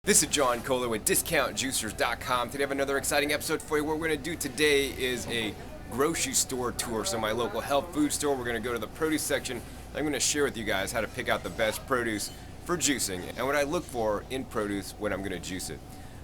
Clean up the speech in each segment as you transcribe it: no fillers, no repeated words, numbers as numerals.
This is John Kohler with DiscountJuicers.com. Today I have another exciting episode for you. What we're going to do today is a grocery store tour. So my local health food store, we're going to go to the produce section. I'm going to share with you guys how to pick out the best produce for juicing and what I look for in produce when I'm going to juice it.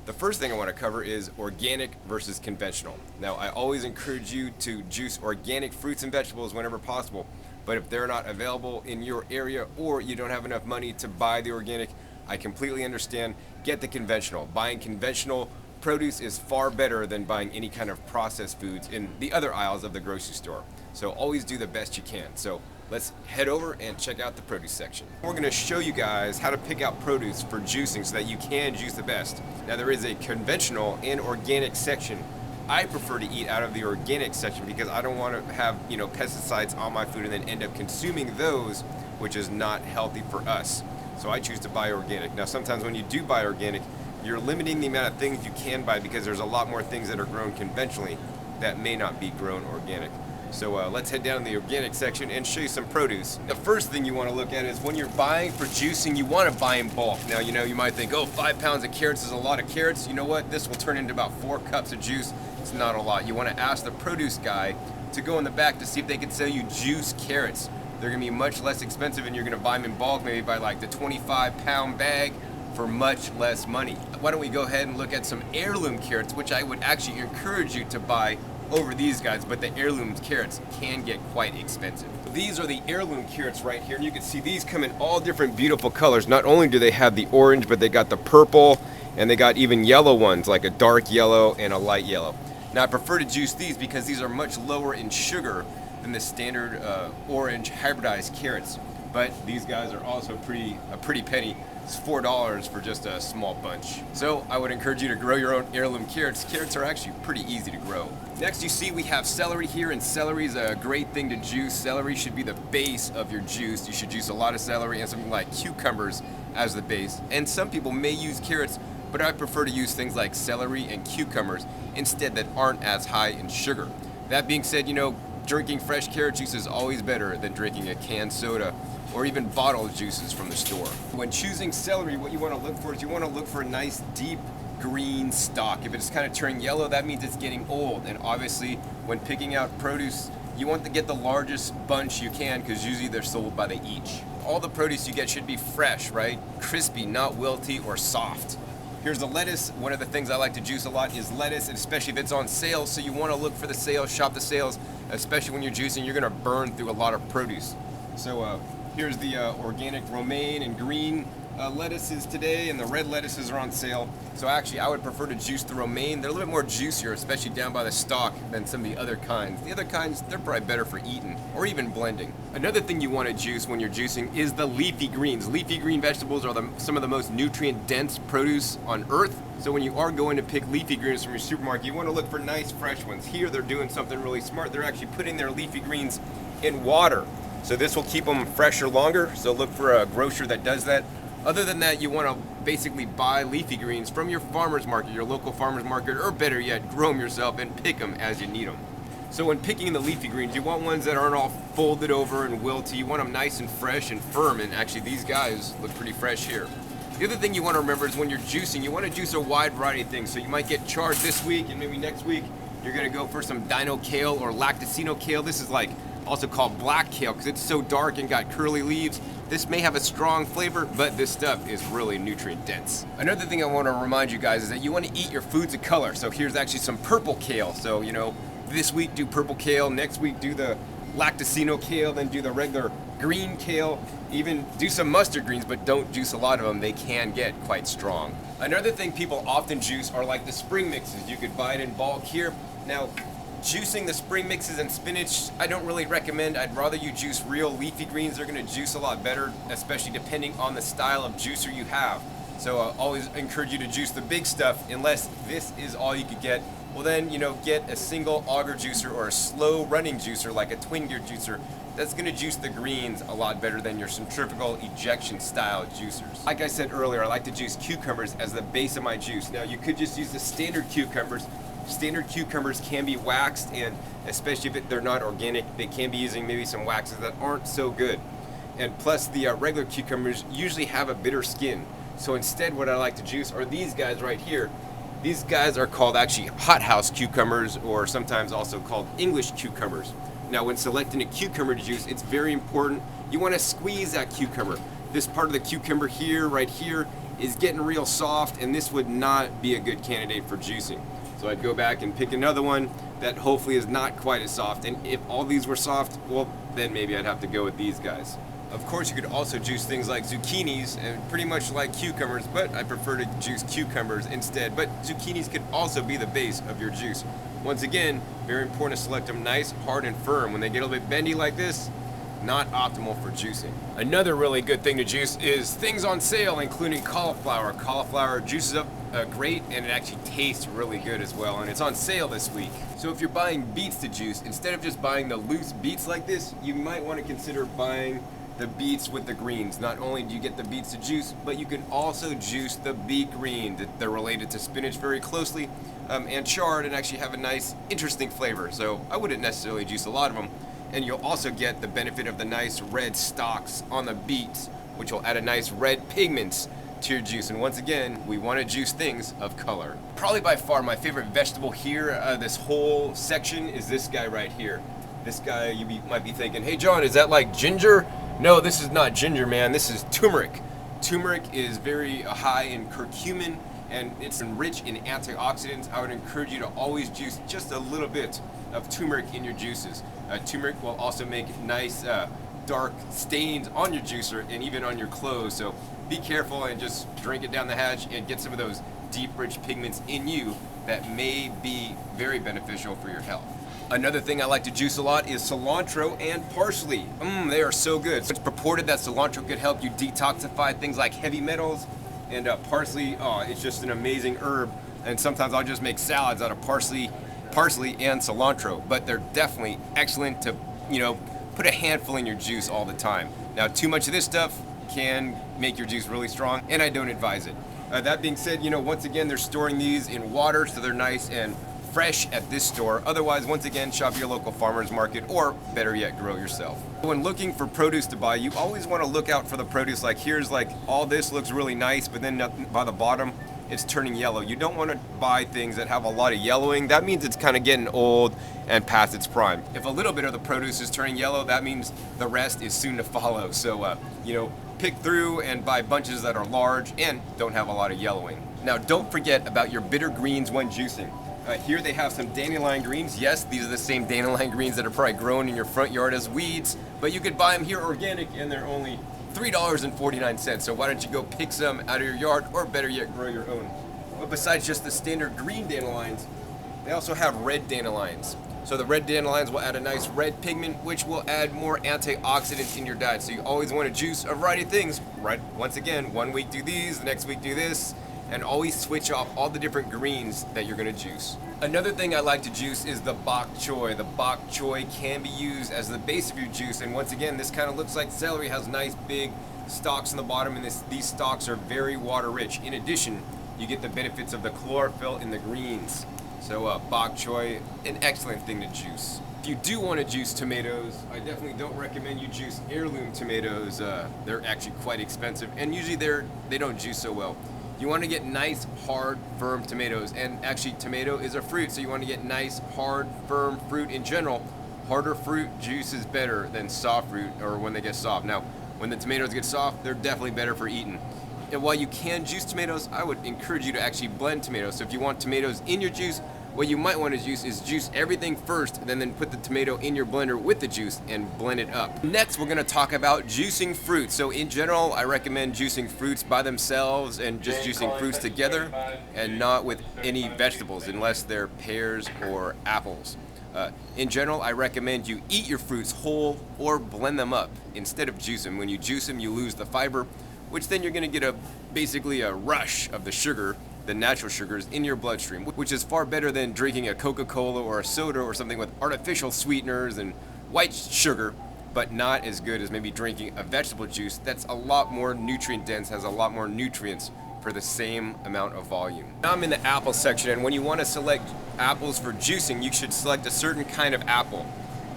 The first thing I want to cover is organic versus conventional. Now, I always encourage you to juice organic fruits and vegetables whenever possible, but if they're not available in your area or you don't have enough money to buy the organic, I completely understand. Get the conventional. Buying conventional produce is far better than buying any kind of processed foods in the other aisles of the grocery store. So always do the best you can. So let's head over and check out the produce section. We're going to show you guys how to pick out produce for juicing so that you can juice the best. Now there is a conventional and organic section. I prefer to eat out of the organic section because I don't want to have, pesticides on my food and then end up consuming those, which is not healthy for us. So I choose to buy organic. Now sometimes when you do buy organic, you're limiting the amount of things you can buy because there's a lot more things that are grown conventionally that may not be grown organic. So let's head down to the organic section and show you some produce. The first thing you want to look at is when you're buying for juicing, you want to buy in bulk. Now, you might think, 5 pounds of carrots is a lot of carrots. You know what? This will turn into about 4 cups of juice. It's not a lot. You want to ask the produce guy to go in the back to see if they can sell you juice carrots. They're going to be much less expensive and you're going to buy them in bulk, maybe by like the 25-pound bag for much less money. Why don't we go ahead and look at some heirloom carrots, which I would actually encourage you to buy over these guys, but the heirloom carrots can get quite expensive. These are the heirloom carrots right here, and you can see these come in all different beautiful colors. Not only do they have the orange, but they got the purple, and they got even yellow ones, like a dark yellow and a light yellow. Now I prefer to juice these because these are much lower in sugar than the standard orange hybridized carrots. But these guys are also a pretty penny. It's $4 for just a small bunch. So I would encourage you to grow your own heirloom carrots. Carrots are actually pretty easy to grow. Next you see we have celery here, and celery is a great thing to juice. Celery should be the base of your juice. You should juice a lot of celery and something like cucumbers as the base. And some people may use carrots, but I prefer to use things like celery and cucumbers instead that aren't as high in sugar. That being said, drinking fresh carrot juice is always better than drinking a canned soda or even bottled juices from the store. When choosing celery, what you want to look for is you want to look for a nice deep green stalk. If it's kind of turning yellow, that means it's getting old. And obviously, when picking out produce, you want to get the largest bunch you can because usually they're sold by the each. All the produce you get should be fresh, right? Crispy, not wilty or soft. Here's the lettuce. One of the things I like to juice a lot is lettuce, and especially if it's on sale. So you want to look for the sales, shop the sales, especially when you're juicing. You're going to burn through a lot of produce. So here's the organic romaine and green lettuces today, and the red lettuces are on sale. So actually, I would prefer to juice the romaine. They're a little bit more juicier, especially down by the stalk, than some of the other kinds. The other kinds, they're probably better for eating or even blending. Another thing you want to juice when you're juicing is the leafy greens. Leafy green vegetables are some of the most nutrient-dense produce on earth. So when you are going to pick leafy greens from your supermarket, you want to look for nice fresh ones. Here, they're doing something really smart. They're actually putting their leafy greens in water. So this will keep them fresher longer. So look for a grocer that does that. Other than that, you want to basically buy leafy greens from your farmer's market, your local farmer's market, or better yet, grow them yourself and pick them as you need them. So when picking the leafy greens, you want ones that aren't all folded over and wilty. You want them nice and fresh and firm, and actually these guys look pretty fresh here. The other thing you want to remember is when you're juicing, you want to juice a wide variety of things. So you might get chard this week, and maybe next week you're going to go for some dino kale or lacticino kale. This is also called black kale because it's so dark and got curly leaves. This may have a strong flavor, but this stuff is really nutrient dense. Another thing I want to remind you guys is that you want to eat your foods of color. So here's actually some purple kale. So, this week do purple kale, next week do the lacticino kale, then do the regular green kale, even do some mustard greens, but don't juice a lot of them. They can get quite strong. Another thing people often juice are like the spring mixes. You could buy it in bulk here. Now, juicing the spring mixes and spinach, I don't really recommend. I'd rather you juice real leafy greens. They're going to juice a lot better, especially depending on the style of juicer you have. So always encourage you to juice the big stuff unless this is all you could get. Well then, get a single auger juicer or a slow running juicer like a twin gear juicer. That's going to juice the greens a lot better than your centrifugal ejection style juicers. Like I said earlier, I like to juice cucumbers as the base of my juice. Now you could just use the standard cucumbers. Standard cucumbers can be waxed, and especially if they're not organic, they can be using maybe some waxes that aren't so good. And plus the regular cucumbers usually have a bitter skin. So instead what I like to juice are these guys right here. These guys are called actually hothouse cucumbers, or sometimes also called English cucumbers. Now when selecting a cucumber to juice, it's very important. You want to squeeze that cucumber. This part of the cucumber here, right here, is getting real soft, and this would not be a good candidate for juicing. So I'd go back and pick another one that hopefully is not quite as soft. And if all these were soft, well, then maybe I'd have to go with these guys. Of course, you could also juice things like zucchinis and pretty much like cucumbers, but I prefer to juice cucumbers instead. But zucchinis could also be the base of your juice. Once again, very important to select them nice, hard, and firm. When they get a little bit bendy like this, not optimal for juicing. Another really good thing to juice is things on sale, including cauliflower. Cauliflower juices up great, and it actually tastes really good as well, and it's on sale this week. So if you're buying beets to juice, instead of just buying the loose beets like this, you might want to consider buying the beets with the greens. Not only do you get the beets to juice, but you can also juice the beet green. They're related to spinach very closely, and chard, and actually have a nice, interesting flavor. So I wouldn't necessarily juice a lot of them. And you'll also get the benefit of the nice red stalks on the beets, which will add a nice red pigments to your juice. And once again, we want to juice things of color. Probably by far my favorite vegetable here, this whole section, is this guy right here. This guy, you might be thinking, hey John, is that like ginger? No, this is not ginger, man. This is turmeric. Turmeric is very high in curcumin, and it's rich in antioxidants. I would encourage you to always juice just a little bit of turmeric in your juices. Turmeric will also make nice dark stains on your juicer and even on your clothes. So be careful and just drink it down the hatch and get some of those deep, rich pigments in you that may be very beneficial for your health. Another thing I like to juice a lot is cilantro and parsley. They are so good. It's purported that cilantro could help you detoxify things like heavy metals, and parsley, it's just an amazing herb. And sometimes I'll just make salads out of parsley and cilantro, but they're definitely excellent to, put a handful in your juice all the time. Now, too much of this stuff can make your juice really strong, and I don't advise it. That being said, once again, they're storing these in water, so they're nice and fresh at this store. Otherwise, once again, shop your local farmer's market, or better yet, grow yourself. When looking for produce to buy, you always want to look out for the produce. Like here's all this looks really nice, but then by the bottom, it's turning yellow. You don't want to buy things that have a lot of yellowing. That means it's kind of getting old and past its prime. If a little bit of the produce is turning yellow, that means the rest is soon to follow. So, pick through and buy bunches that are large and don't have a lot of yellowing. Now, don't forget about your bitter greens when juicing. Here they have some dandelion greens. Yes, these are the same dandelion greens that are probably grown in your front yard as weeds, but you could buy them here organic, and they're only $3.49. So why don't you go pick some out of your yard, or better yet, grow your own. But besides just the standard green dandelions, they also have red dandelions. So the red dandelions will add a nice red pigment, which will add more antioxidants in your diet. So you always want to juice a variety of things. Right? Once again, one week do these, the next week do this, and always switch off all the different greens that you're going to juice. Another thing I like to juice is the bok choy. The bok choy can be used as the base of your juice, and once again, this kind of looks like celery, has nice big stalks on the bottom, and these stalks are very water rich. In addition, you get the benefits of the chlorophyll in the greens. So bok choy, an excellent thing to juice. If you do want to juice tomatoes, I definitely don't recommend you juice heirloom tomatoes. They're actually quite expensive, and usually they don't juice so well. You want to get nice, hard, firm tomatoes, and actually tomato is a fruit, so you want to get nice, hard, firm fruit in general. Harder fruit juice is better than soft fruit, or when they get soft. Now, when the tomatoes get soft, they're definitely better for eating. And while you can juice tomatoes, I would encourage you to actually blend tomatoes. So if you want tomatoes in your juice, what you might want to juice everything first, and then put the tomato in your blender with the juice and blend it up. Next, we're going to talk about juicing fruits. So in general, I recommend juicing fruits by themselves and just juicing fruits together, and not with any vegetables unless they're pears or apples. In general, I recommend you eat your fruits whole or blend them up instead of juice them. When you juice them, you lose the fiber, which then you're going to get basically a rush of the sugar, the natural sugars in your bloodstream, which is far better than drinking a Coca-Cola or a soda or something with artificial sweeteners and white sugar, but not as good as maybe drinking a vegetable juice that's a lot more nutrient dense, has a lot more nutrients for the same amount of volume. Now I'm in the apple section, and when you want to select apples for juicing, you should select a certain kind of apple.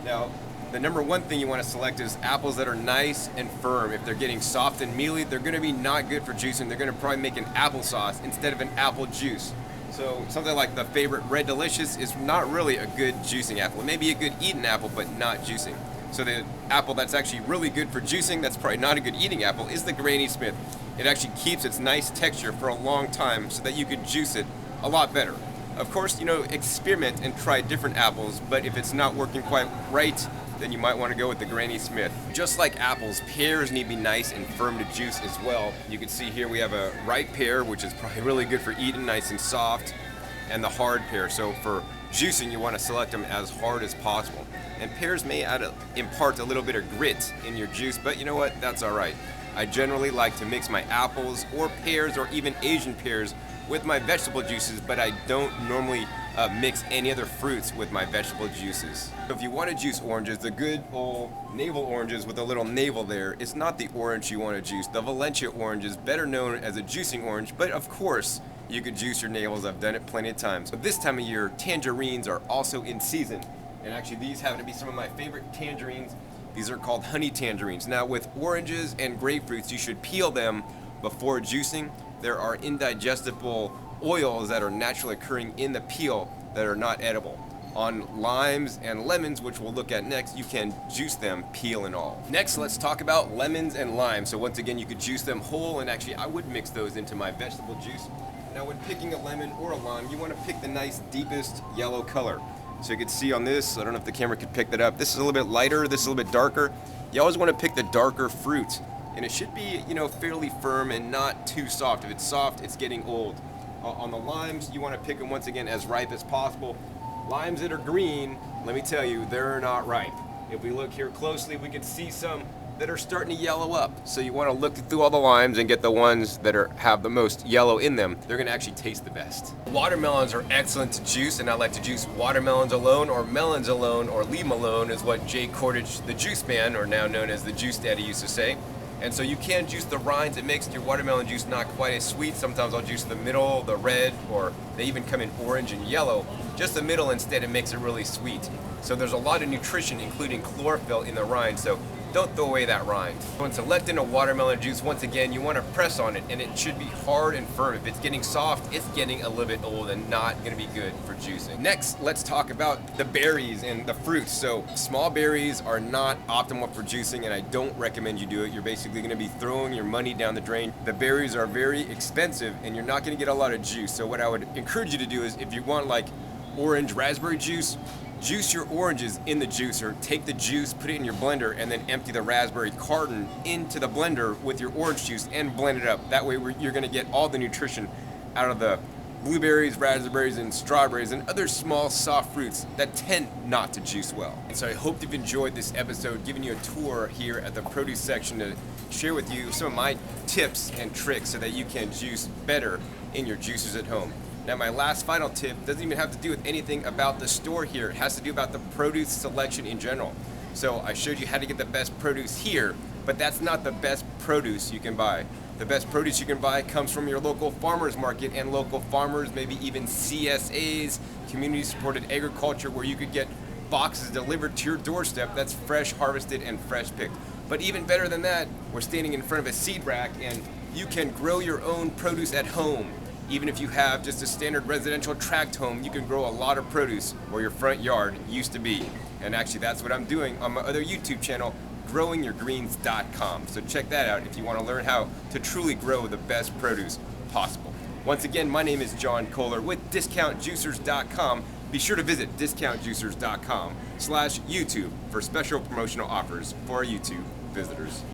Now, The number one thing you want to select is apples that are nice and firm. If they're getting soft and mealy, they're going to be not good for juicing. They're going to probably make an applesauce instead of an apple juice. So something like the favorite Red Delicious is not really a good juicing apple. It may be a good eating apple, but not juicing. So the apple that's actually really good for juicing, that's probably not a good eating apple, is the Granny Smith. It actually keeps its nice texture for a long time so that you could juice it a lot better. Of course, experiment and try different apples, but if it's not working quite right, then you might want to go with the Granny Smith. Just like apples, pears need to be nice and firm to juice as well. You can see here we have a ripe pear, which is probably really good for eating, nice and soft, and the hard pear. So for juicing, you want to select them as hard as possible. And pears may impart a little bit of grit in your juice, but you know what? That's all right. I generally like to mix my apples or pears or even Asian pears with my vegetable juices, but I don't normally mix any other fruits with my vegetable juices. If you want to juice oranges, the good old navel oranges with a little navel there, it's not the orange you want to juice. The Valencia orange is better known as a juicing orange, but of course, you could juice your navels. I've done it plenty of times. But this time of year, tangerines are also in season. And actually, these happen to be some of my favorite tangerines. These are called honey tangerines. Now, with oranges and grapefruits, you should peel them before juicing. There are indigestible oils that are naturally occurring in the peel that are not edible. On limes and lemons, which we'll look at next, you can juice them peel and all. Next, let's talk about lemons and limes. So once again, you could juice them whole, and actually I would mix those into my vegetable juice. Now when picking a lemon or a lime, you want to pick the nice deepest yellow color. So you can see on this, I don't know if the camera could pick that up, this is a little bit lighter, this is a little bit darker. You always want to pick the darker fruit. And it should be, fairly firm and not too soft. If it's soft, it's getting old. On the limes, you want to pick them once again as ripe as possible. Limes that are green, let me tell you, they're not ripe. If we look here closely, we can see some that are starting to yellow up. So you want to look through all the limes and get the ones that have the most yellow in them. They're going to actually taste the best. Watermelons are excellent to juice, and I like to juice watermelons alone or melons alone, or leave them alone is what Jay Cordage, the juice man, or now known as the Juice Daddy, used to say. And so you can juice the rinds. It makes your watermelon juice not quite as sweet. Sometimes I'll juice the middle, the red, or they even come in orange and yellow. Just the middle instead, it makes it really sweet. So there's a lot of nutrition, including chlorophyll, in the rind. So don't throw away that rind. When selecting a watermelon juice, once again, you want to press on it, and it should be hard and firm. If it's getting soft, it's getting a little bit old and not going to be good for juicing. Next, let's talk about the berries and the fruits. So small berries are not optimal for juicing, and I don't recommend you do it. You're basically going to be throwing your money down the drain. The berries are very expensive, and you're not going to get a lot of juice. So what I would encourage you to do is, if you want like orange raspberry juice, juice your oranges in the juicer, take the juice, put it in your blender, and then empty the raspberry carton into the blender with your orange juice and blend it up. That way you're going to get all the nutrition out of the blueberries, raspberries, and strawberries and other small soft fruits that tend not to juice well. And so I hope you've enjoyed this episode, giving you a tour here at the produce section to share with you some of my tips and tricks so that you can juice better in your juicers at home. Now my last final tip doesn't even have to do with anything about the store here. It has to do about the produce selection in general. So I showed you how to get the best produce here, but that's not the best produce you can buy. The best produce you can buy comes from your local farmers market and local farmers, maybe even CSAs, community supported agriculture, where you could get boxes delivered to your doorstep that's fresh harvested and fresh picked. But even better than that, we're standing in front of a seed rack, and you can grow your own produce at home. Even if you have just a standard residential tract home, you can grow a lot of produce where your front yard used to be. And actually that's what I'm doing on my other YouTube channel, growingyourgreens.com. So check that out if you want to learn how to truly grow the best produce possible. Once again, my name is John Kohler with discountjuicers.com. Be sure to visit discountjuicers.com/YouTube for special promotional offers for our YouTube visitors.